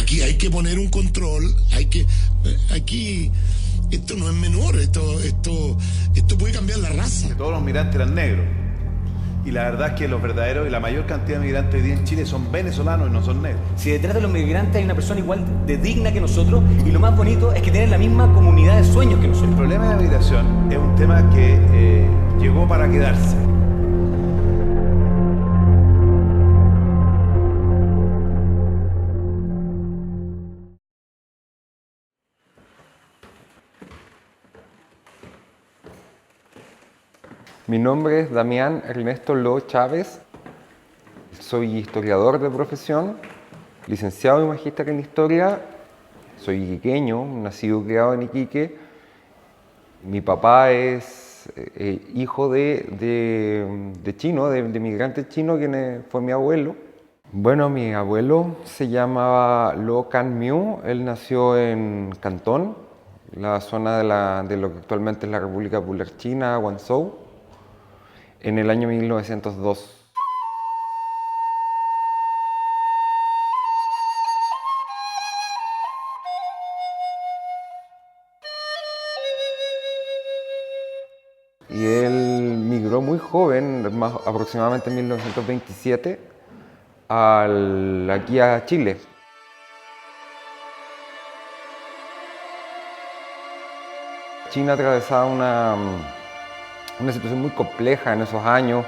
aquí hay que poner un control, aquí esto no es menor, esto puede cambiar la raza. Todos los migrantes eran negros. Y la verdad es que los verdaderos y la mayor cantidad de migrantes hoy día en Chile son venezolanos y no son negros. Si detrás de los migrantes hay una persona igual de digna que nosotros, y lo más bonito es que tienen la misma comunidad de sueños que nosotros. El problema de la migración es un tema que llegó para quedarse. Mi nombre es Damián Ernesto Lo Chávez, soy historiador de profesión, licenciado y magíster en historia, soy iquiqueño, nacido y criado en Iquique. Mi papá es hijo de chino, de migrante chino, quien fue mi abuelo. Bueno, mi abuelo se llamaba Lo Can Miu, él nació en Cantón, la zona de lo que actualmente es la República Popular China, Guangzhou, en el año 1902. Y él migró muy joven, aproximadamente en 1927, aquí a Chile. China atravesaba una situación muy compleja en esos años.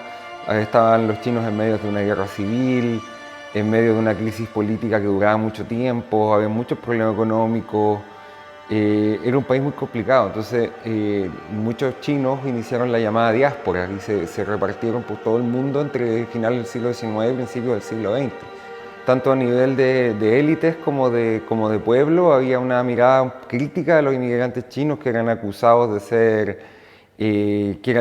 Estaban los chinos en medio de una guerra civil, en medio de una crisis política que duraba mucho tiempo, había muchos problemas económicos. Era un país muy complicado, entonces muchos chinos iniciaron la llamada diáspora y se repartieron por todo el mundo entre finales del siglo XIX y principios del siglo XX. Tanto a nivel de élites como de pueblo había una mirada crítica de los inmigrantes chinos que eran acusados de ser,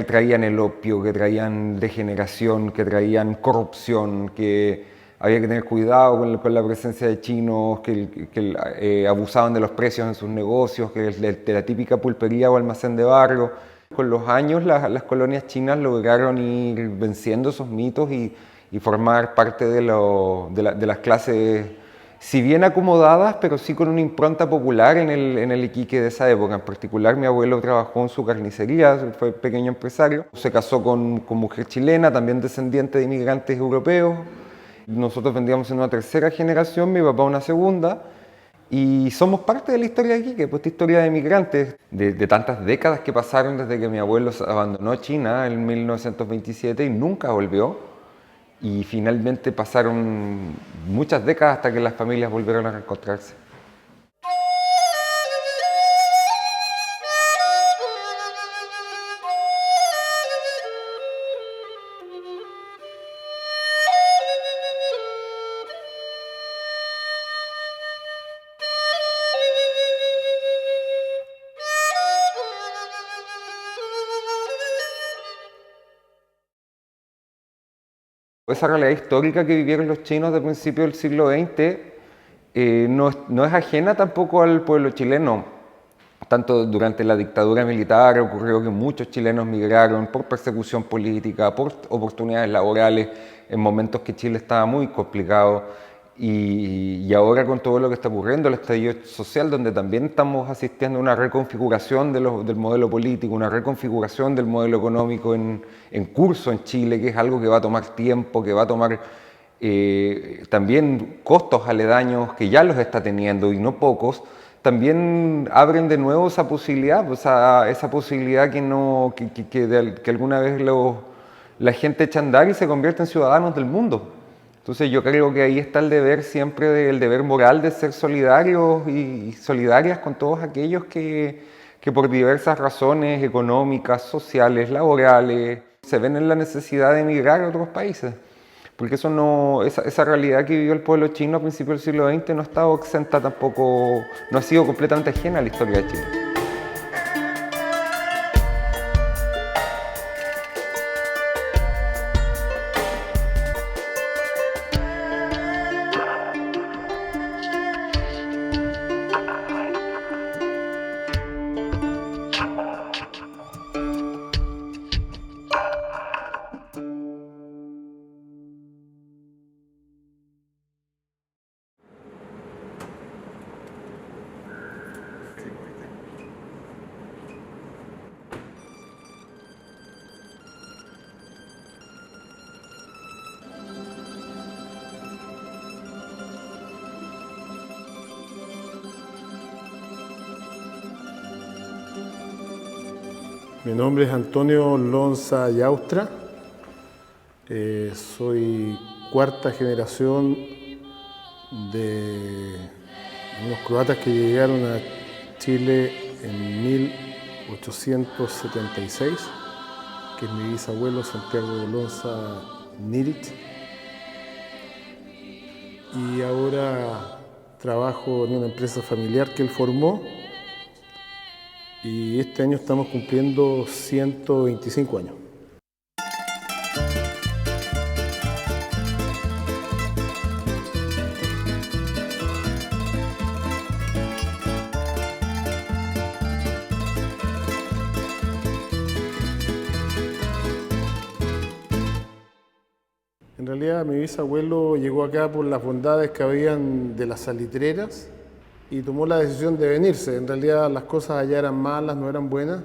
traían el opio, que traían degeneración, que traían corrupción, que había que tener cuidado con la presencia de chinos, que abusaban de los precios en sus negocios, que de la típica pulpería o almacén de barrio. Con los años las colonias chinas lograron ir venciendo esos mitos y formar parte de las clases, si bien acomodadas, pero sí con una impronta popular en el Iquique de esa época. En particular, mi abuelo trabajó en su carnicería, fue pequeño empresario. Se casó con mujer chilena, también descendiente de inmigrantes europeos. Nosotros vendríamos en una tercera generación, mi papá una segunda, y somos parte de la historia de Iquique, pues esta historia de migrantes, de tantas décadas que pasaron desde que mi abuelo abandonó China en 1927 y nunca volvió, y finalmente pasaron muchas décadas hasta que las familias volvieron a reencontrarse. Esa realidad histórica que vivieron los chinos de principios del siglo XX no es ajena tampoco al pueblo chileno. Tanto durante la dictadura militar ocurrió que muchos chilenos migraron por persecución política, por oportunidades laborales, en momentos que Chile estaba muy complicado. Y ahora con todo lo que está ocurriendo, el estallido social, donde también estamos asistiendo a una reconfiguración del modelo político, una reconfiguración del modelo económico en curso en Chile, que es algo que va a tomar tiempo, que va a tomar también costos aledaños, que ya los está teniendo y no pocos, también abren de nuevo esa posibilidad, pues esa posibilidad que alguna vez la gente echa a andar y se convierte en ciudadanos del mundo. Entonces yo creo que ahí está el deber siempre, el deber moral de ser solidarios y solidarias con todos aquellos que por diversas razones económicas, sociales, laborales, se ven en la necesidad de emigrar a otros países. Porque esa realidad que vivió el pueblo chino a principios del siglo XX no ha estado exenta tampoco, no ha sido completamente ajena a la historia de Chile. Mi nombre es Antonio Lonza Yaustra. Soy cuarta generación de unos croatas que llegaron a Chile en 1876, que es mi bisabuelo Santiago Lonza Niric. Y ahora trabajo en una empresa familiar que él formó y este año estamos cumpliendo 125 años. En realidad mi bisabuelo llegó acá por las bondades que habían de las salitreras y tomó la decisión de venirse. En realidad las cosas allá eran malas, no eran buenas.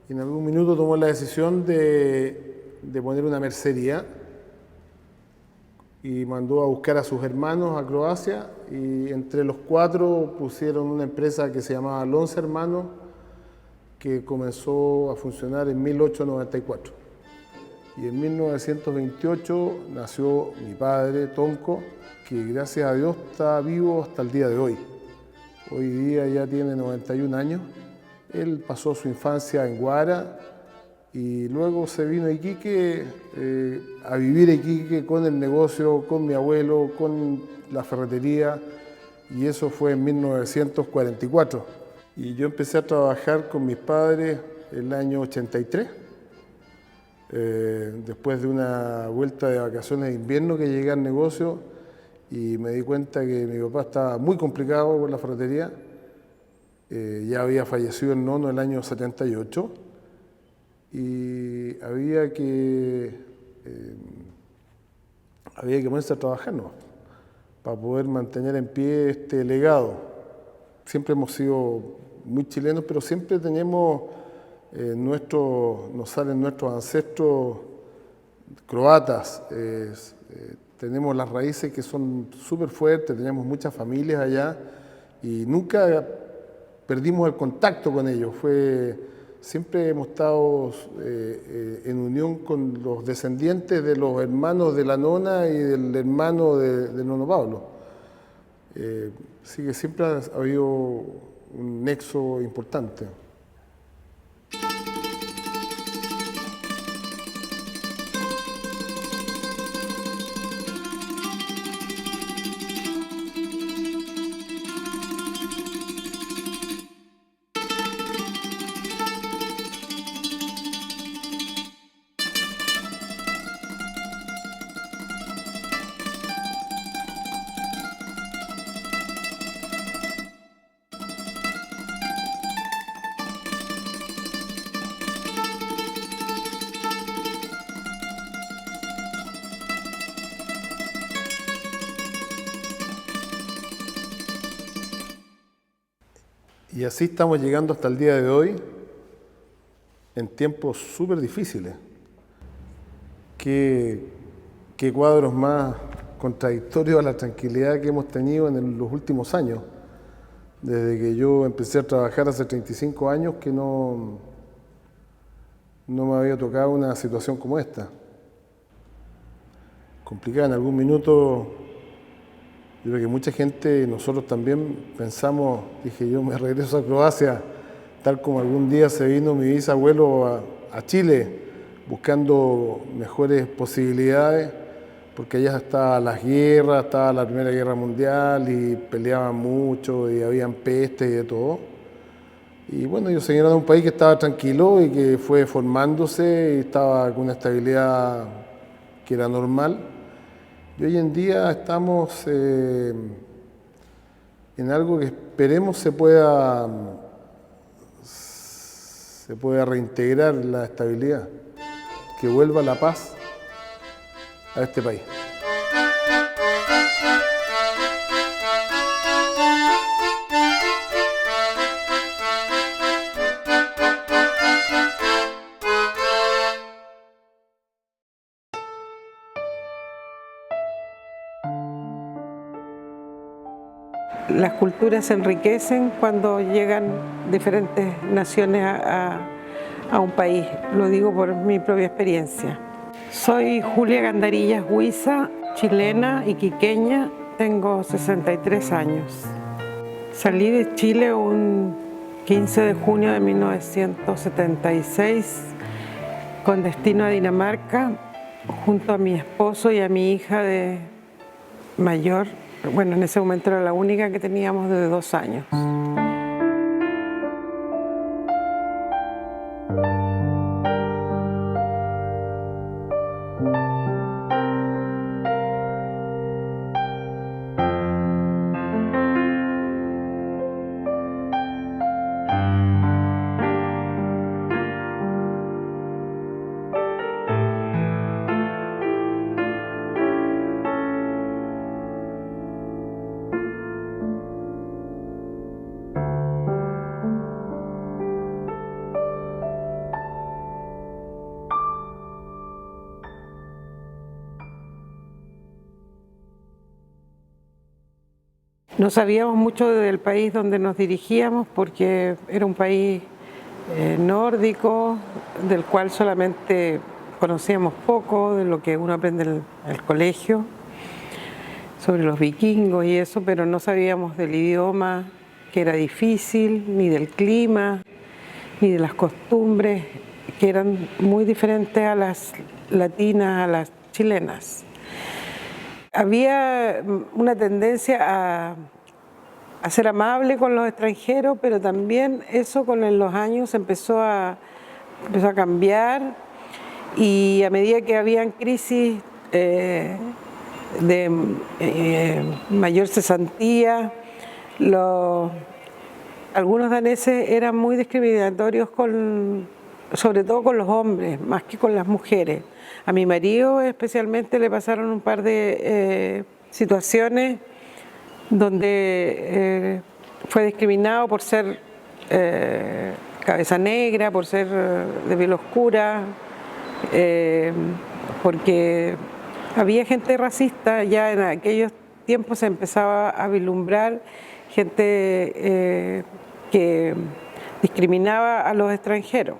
Y en algún minuto tomó la decisión de poner una mercería y mandó a buscar a sus hermanos a Croacia y entre los cuatro pusieron una empresa que se llamaba Lonza Hermanos, que comenzó a funcionar en 1894. Y en 1928 nació mi padre, Tonko, que gracias a Dios está vivo hasta el día de hoy. Hoy día ya tiene 91 años. Él pasó su infancia en Guara y luego se vino a Iquique, a vivir a Iquique con el negocio, con mi abuelo, con la ferretería, y eso fue en 1944. Y yo empecé a trabajar con mis padres el año 83. Después de una vuelta de vacaciones de invierno que llegué al negocio y me di cuenta que mi papá estaba muy complicado con la ferretería. Ya había fallecido el nono el año 78 y había que ponerse a trabajar, ¿no?, para poder mantener en pie este legado. Siempre hemos sido muy chilenos, pero siempre tenemos nos salen nuestros ancestros croatas, tenemos las raíces que son súper fuertes, tenemos muchas familias allá y nunca perdimos el contacto con ellos. Siempre hemos estado en unión con los descendientes de los hermanos de la nona y del hermano del nono Pablo. Así que siempre ha habido un nexo importante. Y así estamos llegando hasta el día de hoy, en tiempos súper difíciles. ¿Qué cuadros más contradictorios a la tranquilidad que hemos tenido en los últimos años? Desde que yo empecé a trabajar hace 35 años que no me había tocado una situación como esta. Complicada en algún minuto. Yo creo que mucha gente, nosotros también pensamos, dije yo me regreso a Croacia, tal como algún día se vino mi bisabuelo a Chile, buscando mejores posibilidades, porque allá estaban las guerras, estaba la Primera Guerra Mundial y peleaban mucho y habían pestes y de todo. Y bueno, yo seguí en un país que estaba tranquilo y que fue formándose y estaba con una estabilidad que era normal. Y hoy en día estamos en algo que esperemos se pueda reintegrar la estabilidad, que vuelva la paz a este país. Las culturas se enriquecen cuando llegan diferentes naciones a un país, lo digo por mi propia experiencia. Soy Julia Gandarillas Huiza, chilena, iquiqueña, tengo 63 años. Salí de Chile un 15 de junio de 1976 con destino a Dinamarca, junto a mi esposo y a mi hija de mayor. Bueno, en ese momento era la única que teníamos de 2 años. No sabíamos mucho del país donde nos dirigíamos porque era un país nórdico, del cual solamente conocíamos poco de lo que uno aprende en el colegio, sobre los vikingos y eso, pero no sabíamos del idioma, que era difícil, ni del clima, ni de las costumbres, que eran muy diferentes a las latinas, a las chilenas. Había una tendencia a ser amable con los extranjeros, pero también eso con los años empezó a cambiar, y a medida que habían crisis de mayor cesantía, algunos daneses eran muy discriminatorios sobre todo con los hombres, más que con las mujeres. A mi marido especialmente le pasaron un par de situaciones donde fue discriminado por ser cabeza negra, por ser de piel oscura, porque había gente racista. Ya en aquellos tiempos se empezaba a vislumbrar gente que discriminaba a los extranjeros.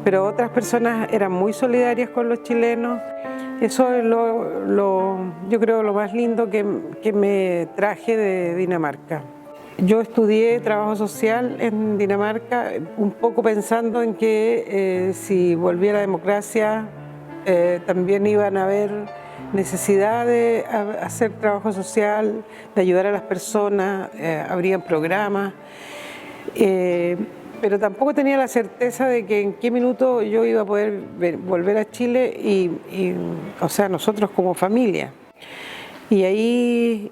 Pero otras personas eran muy solidarias con los chilenos. Eso es yo creo lo más lindo que me traje de Dinamarca. Yo estudié trabajo social en Dinamarca, un poco pensando en que si volviera la democracia también iban a haber necesidad de hacer trabajo social, de ayudar a las personas, habrían programas. Pero tampoco tenía la certeza de que en qué minuto yo iba a poder volver a Chile, o sea, nosotros como familia. Y ahí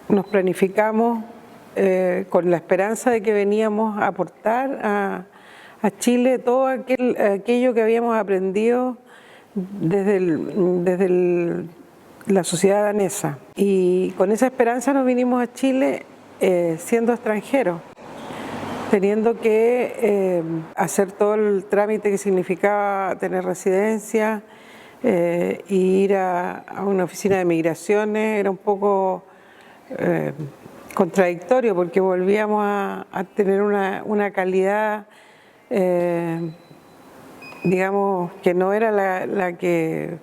nos planificamos con la esperanza de que veníamos a aportar a Chile todo aquello que habíamos aprendido desde la sociedad danesa. Y con esa esperanza nos vinimos a Chile siendo extranjeros, teniendo que hacer todo el trámite que significaba tener residencia e ir a una oficina de migraciones. Era un poco contradictorio porque volvíamos a tener una calidad, digamos, que no era la que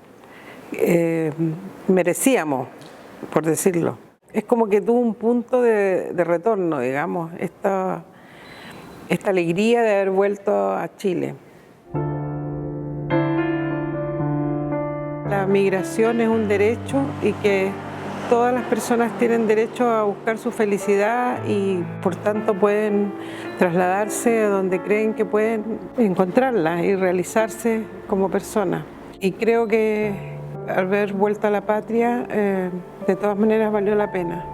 merecíamos, por decirlo. Es como que tuvo un punto de retorno, digamos, esta alegría de haber vuelto a Chile. La migración es un derecho y que todas las personas tienen derecho a buscar su felicidad y por tanto pueden trasladarse a donde creen que pueden encontrarla y realizarse como personas. Y creo que al haber vuelto a la patria, de todas maneras valió la pena.